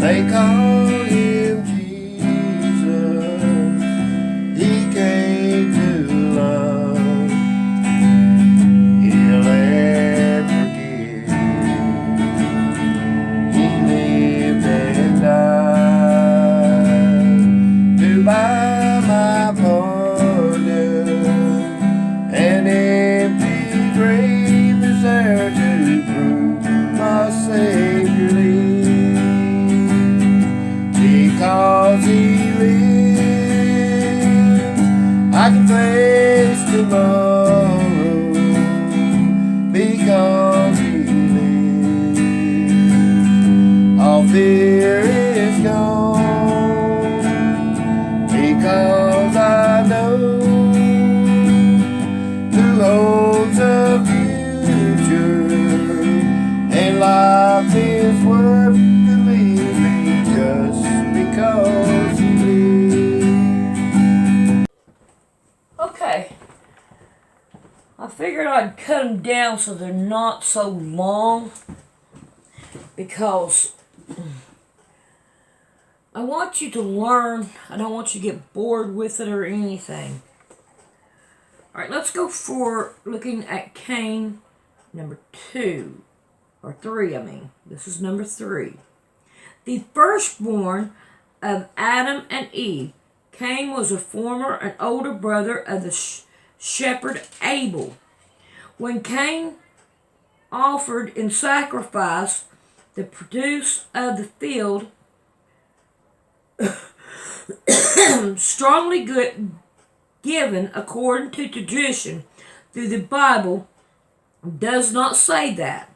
They called him Jesus. He came to love, heal and forgive. He lived and died to buy my pardon. An empty grave is there to prove my Savior lives. Because He lives, I can face tomorrow. Because He lives, all fear is gone. Because I know who holds the future, and life is worth the living just because He lives. Okay, I figured I'd cut them down so they're not so long, because I want you to learn. I don't want you to get bored with it or anything. Alright, let's go for looking at Cain number 2, or 3, I mean. This is number 3. The firstborn of Adam and Eve. Cain was a former and older brother of the shepherd Abel. When Cain offered in sacrifice the produce of the field, strongly given according to tradition through the Bible, does not say that.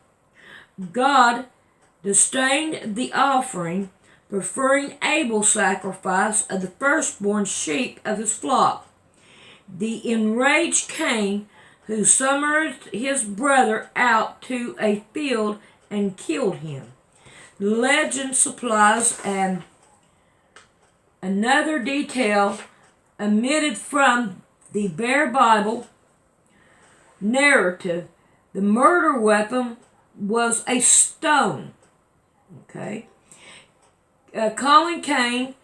God disdained the offering, preferring Abel's sacrifice of the firstborn sheep of his flock. The enraged Cain, who summoned his brother out to a field and killed him. Legend supplies another detail omitted from the bare Bible narrative. The murder weapon was a stone. Okay. Calling Cain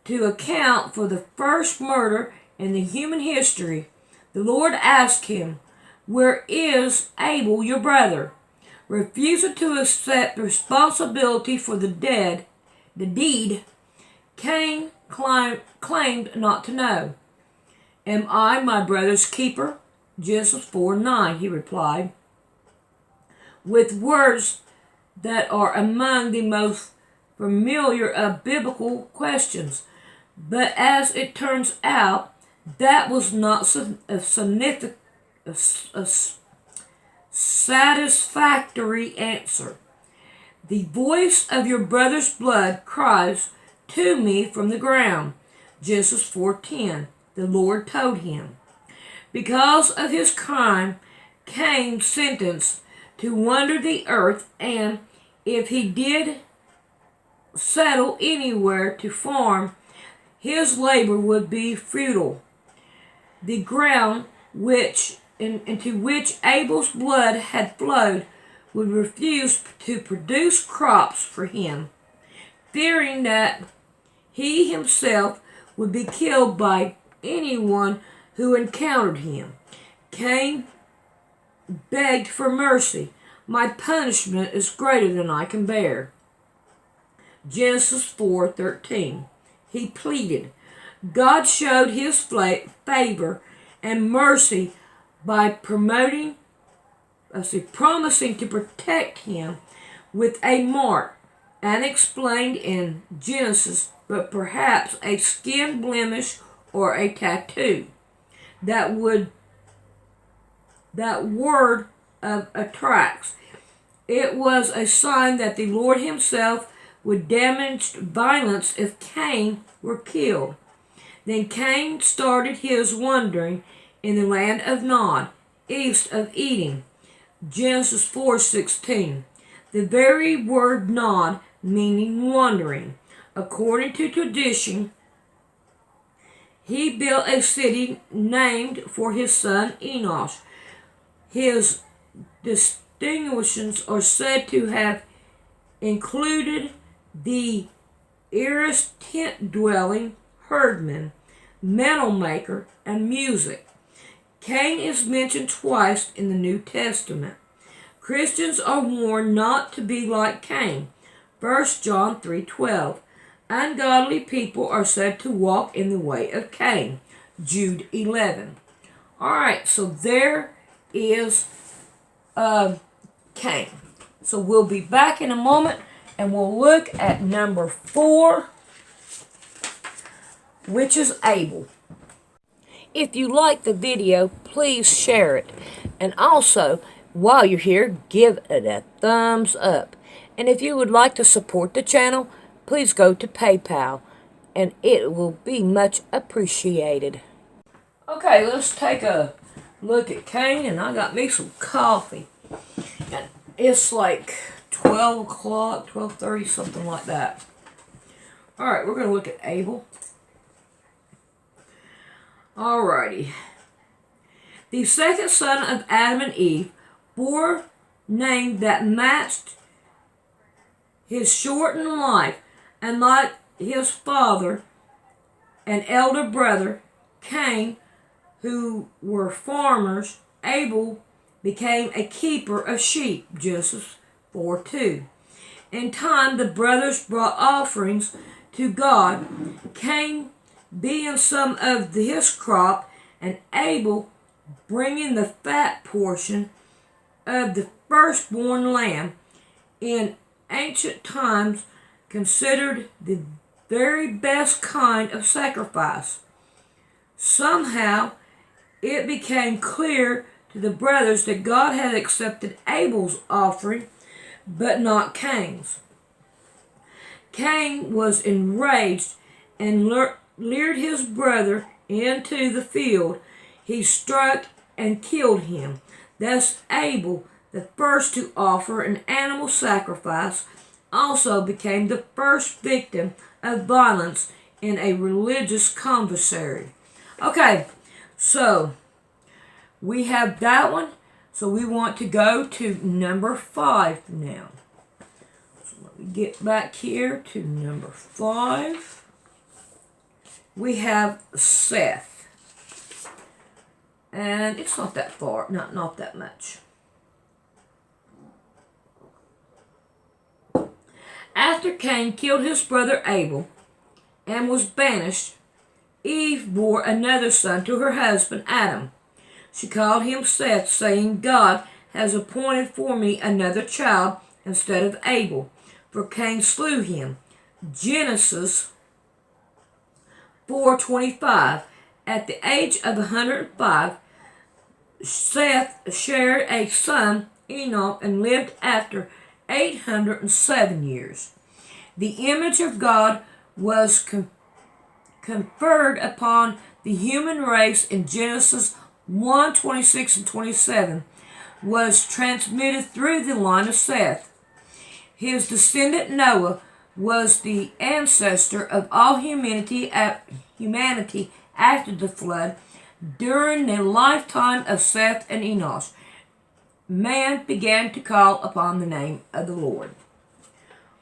to account for the first murder in the human history, the Lord asked him, "Where is Abel, your brother?" Refusing to accept responsibility for the deed, Cain claimed not to know. "Am I my brother's keeper?" Genesis 4:9, he replied, with words that are among the most familiar of biblical questions. But as it turns out, that was not a satisfactory answer. "The voice of your brother's blood cries to me from the ground," Genesis 4:10, the Lord told him. Because of his crime, Cain sentenced to wander the earth, and if he did settle anywhere to farm, his labor would be futile. The ground into which Abel's blood had flowed would refuse to produce crops for him, fearing that he himself would be killed by anyone who encountered him. Cain begged for mercy. "My punishment is greater than I can bear." Genesis 4:13. He pleaded. God showed his favor and mercy by promising to protect him with a mark, unexplained in Genesis, but perhaps a skin blemish or a tattoo. That word attracts. It was a sign that the Lord himself would damage violence if Cain were killed. Then Cain started his wandering in the land of Nod, east of Eden. Genesis 4:16. The very word Nod meaning wandering. According to tradition, he built a city named for his son Enosh. His distinctions are said to have included the Eris, tent-dwelling herdman, metal maker, and music. Cain is mentioned twice in the New Testament. Christians are warned not to be like Cain. 1 John 3:12. Ungodly people are said to walk in the way of Cain. Jude 11. Alright, so there is Cain. So we'll be back in a moment and we'll look at number 4, which is Abel. If you like the video, please share it. And also, while you're here, give it a thumbs up. And if you would like to support the channel, please go to PayPal. And it will be much appreciated. Okay, let's take a look at Cain. And I got me some coffee. And it's like 12 o'clock, 12:30, something like that. Alright, we're going to look at Abel. Alrighty. The second son of Adam and Eve bore name that matched his shortened life, and like his father and elder brother, Cain, who were farmers, Abel became a keeper of sheep, Genesis 4:2. In time, the brothers brought offerings to God, Cain being some of his crop, and Abel bringing the fat portion of the firstborn lamb, in ancient times considered the very best kind of sacrifice. Somehow, it became clear to the brothers that God had accepted Abel's offering, but not Cain's. Cain was enraged and lured his brother into the field. He struck and killed him. Thus Abel, the first to offer an animal sacrifice, also became the first victim of violence in a religious controversy. Okay, so we have that one. So we want to go to number 5 now. So let me get back here to number 5. We have Seth. And it's not that far, not that much. After Cain killed his brother Abel and was banished, Eve bore another son to her husband Adam. She called him Seth, saying, God has appointed for me another child instead of Abel, for Cain slew him. Genesis 4:25. At the age of 105, Seth shared a son, Enoch, and lived after 807 years. The image of God was conferred upon the human race in Genesis 1:26 and 27, was transmitted through the line of Seth. His descendant Noah was the ancestor of all humanity after the flood. During the lifetime of Seth and Enoch, man began to call upon the name of the Lord.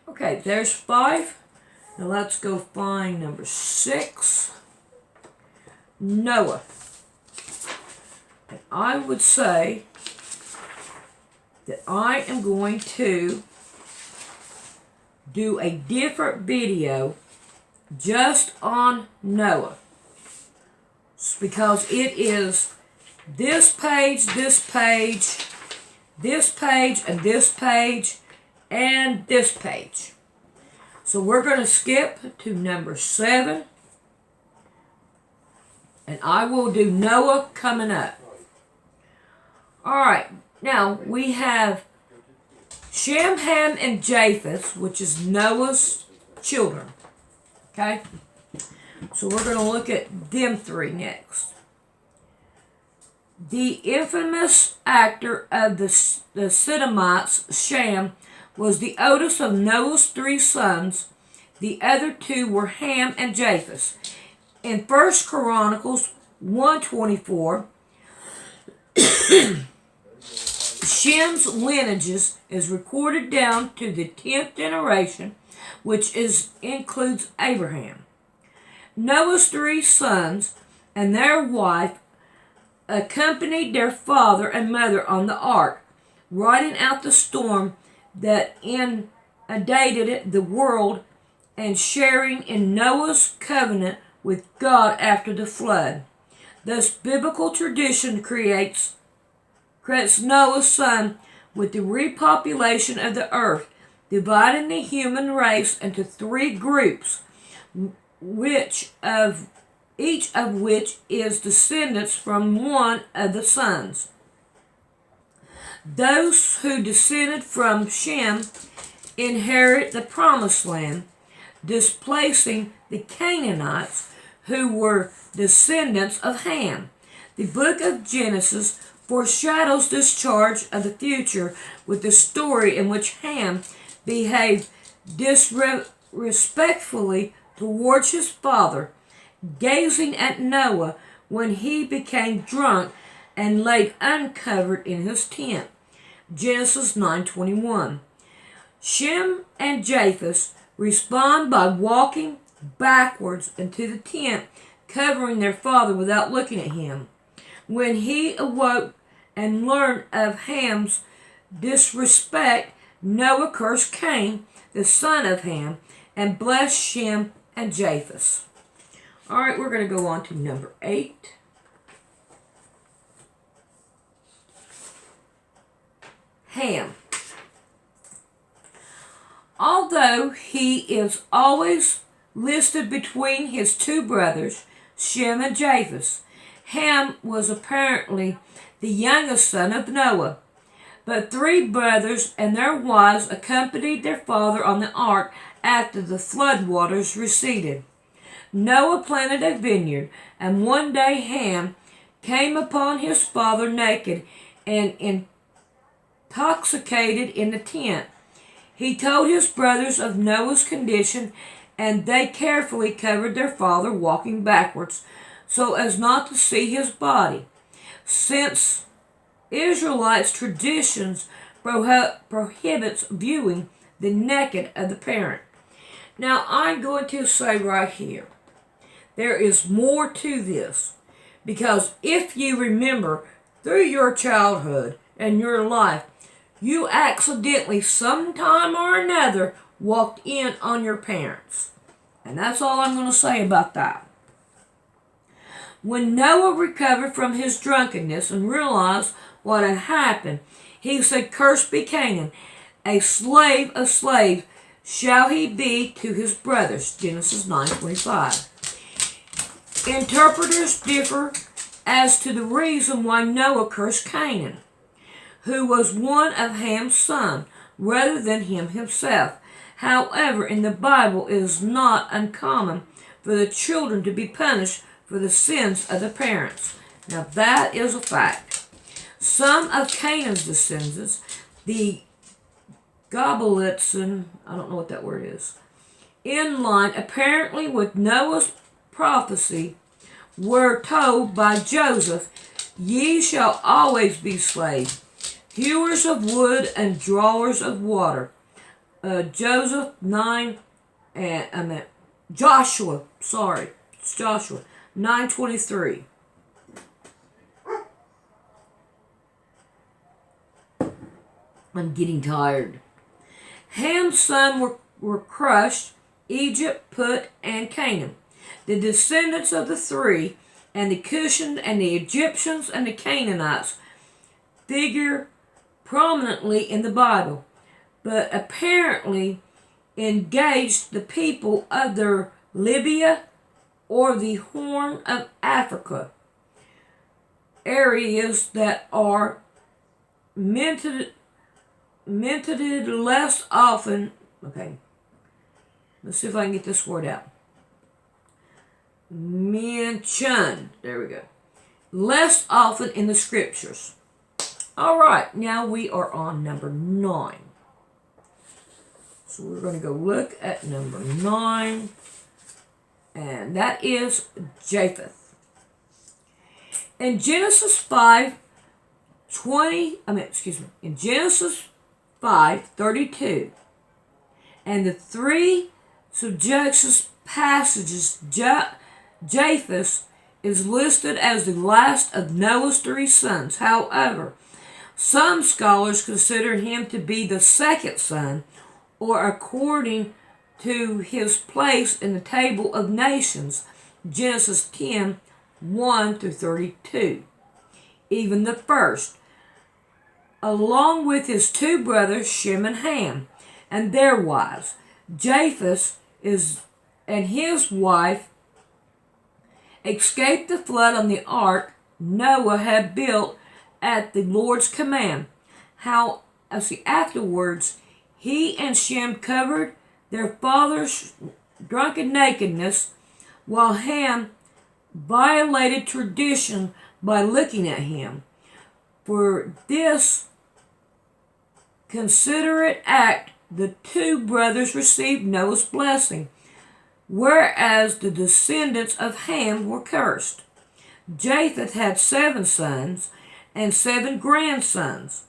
Okay, there's 5. Now let's go find number 6. Noah. And I would say that I am going to do a different video just on Noah, because it is this page, this page, this page, and this page, and this page. So we're going to skip to number 7, and I will do Noah coming up. Alright, now we have Shem, Ham, and Japheth, which is Noah's children. Okay? So we're going to look at them 3 next. The infamous actor of the Sodomites, Shem, was the oldest of Noah's 3 sons. The other 2 were Ham and Japheth. In 1 Chronicles 1:24, Shem's lineages is recorded down to the 10th generation, which includes Abraham. Noah's 3 sons and their wife accompanied their father and mother on the ark, riding out the storm that inundated the world and sharing in Noah's covenant with God after the flood. Thus, biblical tradition credits Noah's son with the repopulation of the earth, dividing the human race into 3 groups, each of which is descendants from one of the sons. Those who descended from Shem inherit the promised land, displacing the Canaanites, who were descendants of Ham. The book of Genesis foreshadows this charge of the future with the story in which Ham behaved disrespectfully towards his father, gazing at Noah when he became drunk and laid uncovered in his tent. Genesis 9:21. Shem and Japheth respond by walking backwards into the tent, covering their father without looking at him. When he awoke and learned of Ham's disrespect, Noah cursed Cain, the son of Ham, and blessed Shem and Japheth. All right, we're going to go on to number 8. Ham. Although he is always listed between his 2 brothers, Shem and Japheth, Ham was apparently the youngest son of Noah. But 3 brothers and their wives accompanied their father on the ark after the flood waters receded. Noah planted a vineyard, and one day Ham came upon his father naked and intoxicated in the tent. He told his brothers of Noah's condition, and they carefully covered their father, walking backwards, so as not to see his body. Since Israelites' traditions prohibits viewing the naked of the parent. Now, I'm going to say right here, there is more to this, because if you remember through your childhood and your life, you accidentally, sometime or another, walked in on your parents. And that's all I'm going to say about that. When Noah recovered from his drunkenness and realized what had happened, he said, "Cursed be Canaan, a slave of slaves shall he be to his brothers." Genesis 9:25. Interpreters differ as to the reason why Noah cursed Canaan, who was one of Ham's sons, rather than him himself. However, in the Bible, it is not uncommon for the children to be punished for the sins of the parents. Now, that is a fact. Some of Canaan's descendants, the Gobelitzin, I don't know what that word is, in line apparently with Noah's prophecy, were told by Joseph, "Ye shall always be slaves, hewers of wood and drawers of water." Joshua 9:23. I'm getting tired. Ham's sons were crushed, Egypt, Put, and Canaan. The descendants of the 3, and the Cushians and the Egyptians and the Canaanites, figure prominently in the Bible, but apparently engaged the people of the Libya or the Horn of Africa, areas that are mentioned less often. Okay, let's see if I can get this word out. Mentioned, there we go, less often in the scriptures. All right, now we are on number 9. So we're going to go look at number 9, and that is Japheth. In Genesis 5:32, And the three subjections passages, Japheth is listed as the last of Noah's three sons. However, some scholars consider him to be the second son, or according to his place in the table of nations, Genesis 10, 1 through 32. Even the first, along with his two brothers Shem and Ham, and their wives. Japheth and his wife escaped the flood on the ark Noah had built at the Lord's command. Afterwards, he and Shem covered their father's drunken nakedness, while Ham violated tradition by looking at him. For this considerate act, the two brothers received Noah's blessing, whereas the descendants of Ham were cursed. Japheth had 7 sons and 7 grandsons,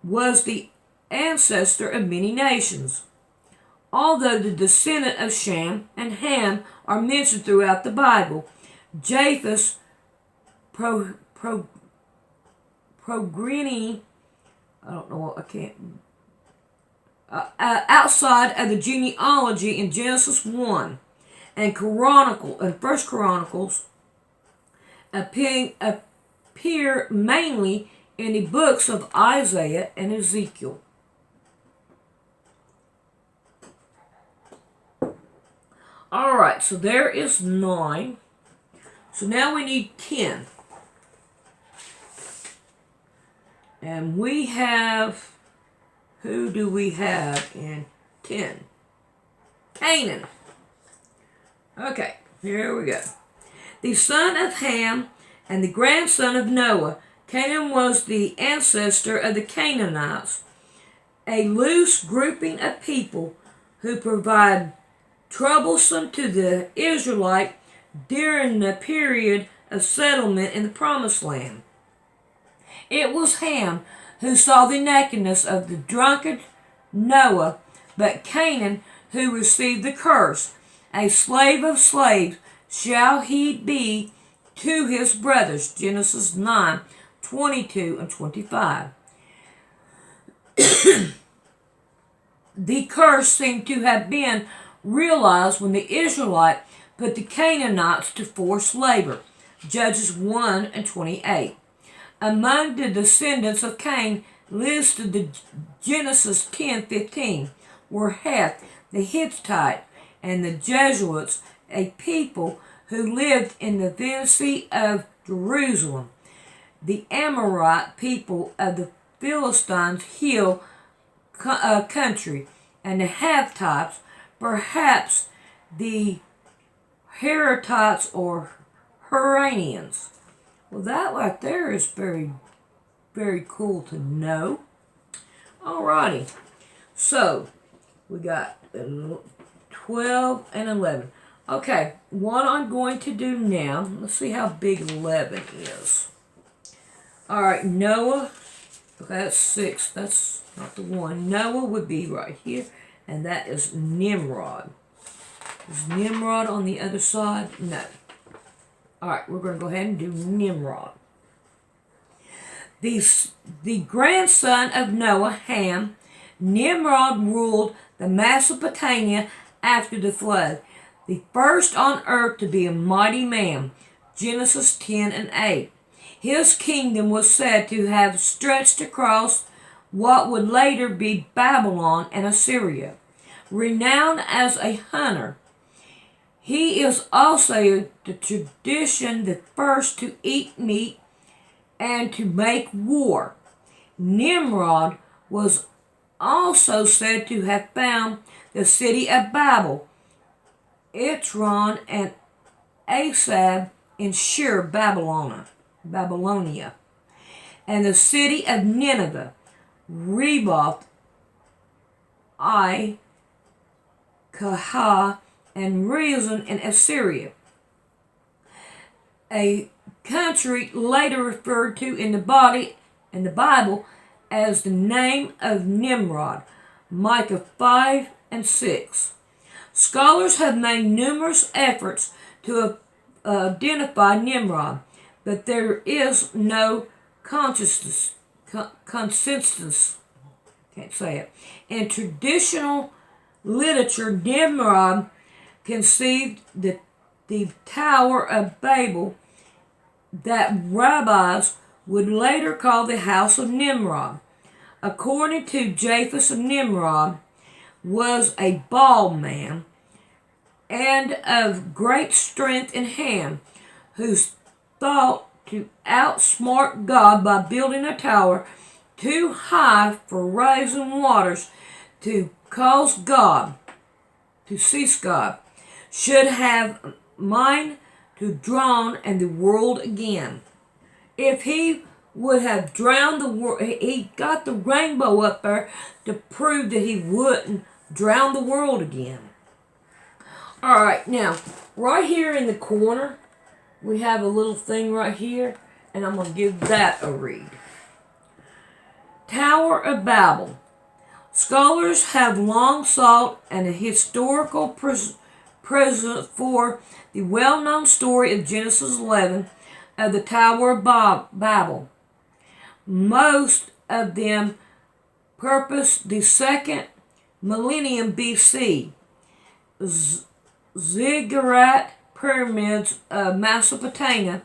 was the ancestor of many nations. Although the descendant of Shem and Ham are mentioned throughout the Bible, Japheth's progeny, outside of the genealogy in Genesis 1 and First Chronicles appear mainly in the books of Isaiah and Ezekiel. Alright, so there is 9. So now we need 10. And we have, who do we have in 10? Canaan. Okay, here we go. The son of Ham and the grandson of Noah. Canaan was the ancestor of the Canaanites, a loose grouping of people who provide troublesome to the Israelite during the period of settlement in the Promised Land. It was Ham who saw the nakedness of the drunken Noah, but Canaan who received the curse. A slave of slaves shall he be to his brothers. Genesis 9, 22 and 25. The curse seemed to have been realized when the Israelites put the Canaanites to forced labor. Judges 1 and 28. Among the descendants of Cain listed in Genesis 10:15 were Heth, the Hittite, and the Jebusites, a people who lived in the vicinity of Jerusalem. The Amorite people of the Philistines' hill country, and the Hittites, perhaps the Heretites or Huranians. Well, that right there is very, very cool to know. Alrighty, so we got 12 and 11. Okay, what I'm going to do now, let's see how big 11 is. Alright, Noah, okay, that's 6, that's not the one. Noah would be right here, and that is Nimrod. Is Nimrod on the other side? No. Alright, we're going to go ahead and do Nimrod. The grandson of Noah, Ham, Nimrod ruled the Mesopotamia after the flood, the first on earth to be a mighty man. Genesis 10 and 8. His kingdom was said to have stretched across what would later be Babylon and Assyria. Renowned as a hunter, he is also the tradition the first to eat meat and to make war. Nimrod was also said to have found the city of Babel, Itron, and Asab in Shur, Babylonia, and the city of Nineveh, Reboth, Kahah, and Rezin in Assyria, a country later referred to in the Bible as the name of Nimrod. Micah 5 and 6. Scholars have made numerous efforts to identify Nimrod, but there is no consensus. Can't say it. In traditional literature, Nimrod conceived the Tower of Babel that rabbis would later call the House of Nimrod. According to Japheth, Nimrod was a bald man and of great strength in hand, who thought to outsmart God by building a tower too high for rising waters to cause God to cease God, should have mind to drown and the world again. If he would have drowned the world, he got the rainbow up there to prove that he wouldn't drown the world again. Alright, now, right here in the corner, we have a little thing right here, and I'm going to give that a read. Tower of Babel. Scholars have long sought an historical precedent for the well-known story of Genesis 11 of the Tower of Babel. Most of them purpose the second millennium BC. Ziggurat pyramids of Mesopotamia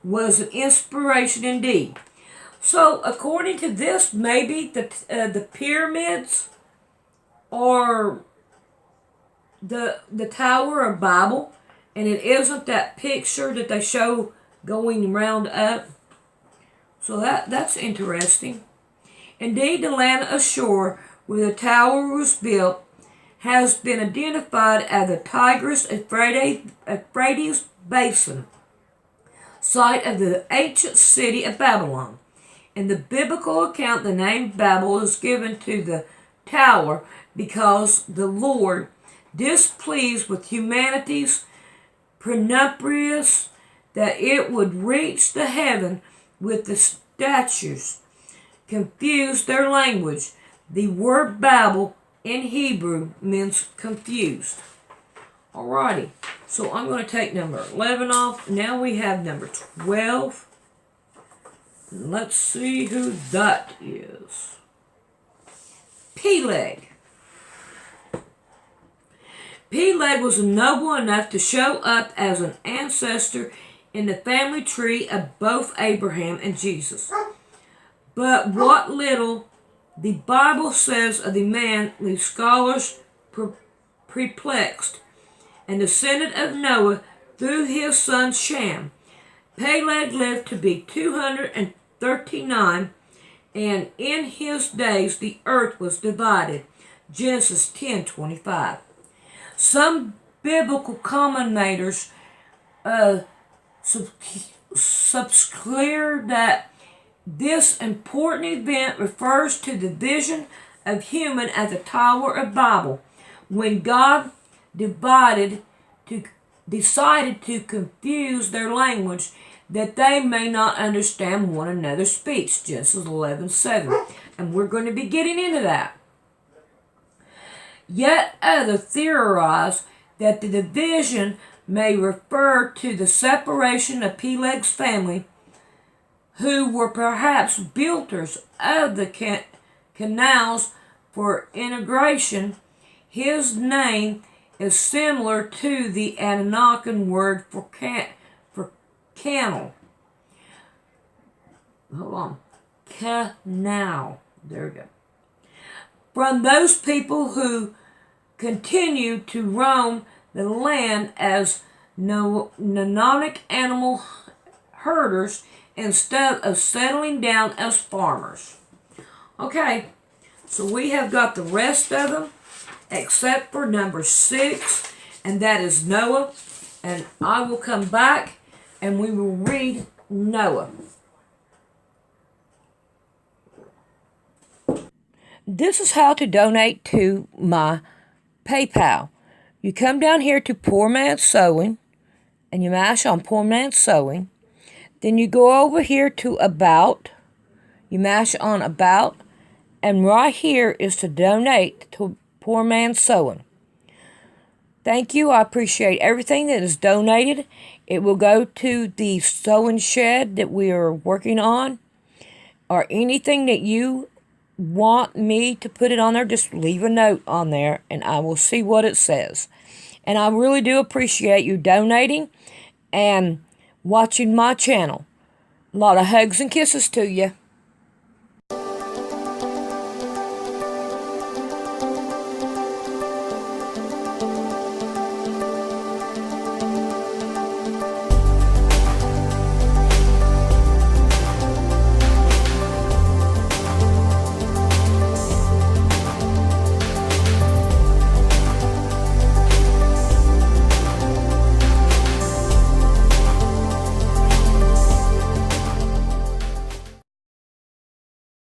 was an inspiration indeed. So, according to this, maybe the pyramids are the Tower of Babel, and it isn't that picture that they show going round up. So that's interesting. Indeed, the land ashore where the tower was built has been identified as the Tigris-Euphrates Basin, site of the ancient city of Babylon. In the biblical account, the name Babel is given to the tower because the Lord, displeased with humanity's presumptuous that it would reach the heaven with the statues, confused their language. The word Babel in Hebrew means confused. Alrighty, so I'm going to take number 11 off. Now we have number 12. Let's see who that is. Pleg. Pleg was noble enough to show up as an ancestor in the family tree of both Abraham and Jesus. But what little the Bible says of the man leaves scholars perplexed. And descendant of Noah through his son Shem. Peleg lived to be 239, and in his days the earth was divided. Genesis 10:25. Some biblical commentators subscribe that this important event refers to the vision of human at the Tower of Babel, when God decided to confuse their language that they may not understand one another's speech. Genesis 11:7. And we're going to be getting into that. Yet others theorize that the division may refer to the separation of Peleg's family, who were perhaps builders of the canals for integration. His name is similar to the Ananakan word for canal. Hold on. Canal. There we go. From those people who continued to roam the land as nomadic animal herders instead of settling down as farmers. Okay, so we have got the rest of them except for number 6, and that is Noah. And I will come back and we will read Noah. This is how to donate to my PayPal. You come down here to Poor Man's Sewing, and you mash on Poor Man's Sewing. Then you go over here to About. You mash on About, And right here is to donate to Poor Man's Sewing. Thank you. I appreciate everything that is donated. It will go to the sewing shed that we are working on, or anything that you want me to put it on there, just leave a note on there and I will see what it says. And I really do appreciate you donating and watching my channel. A lot of hugs and kisses to you.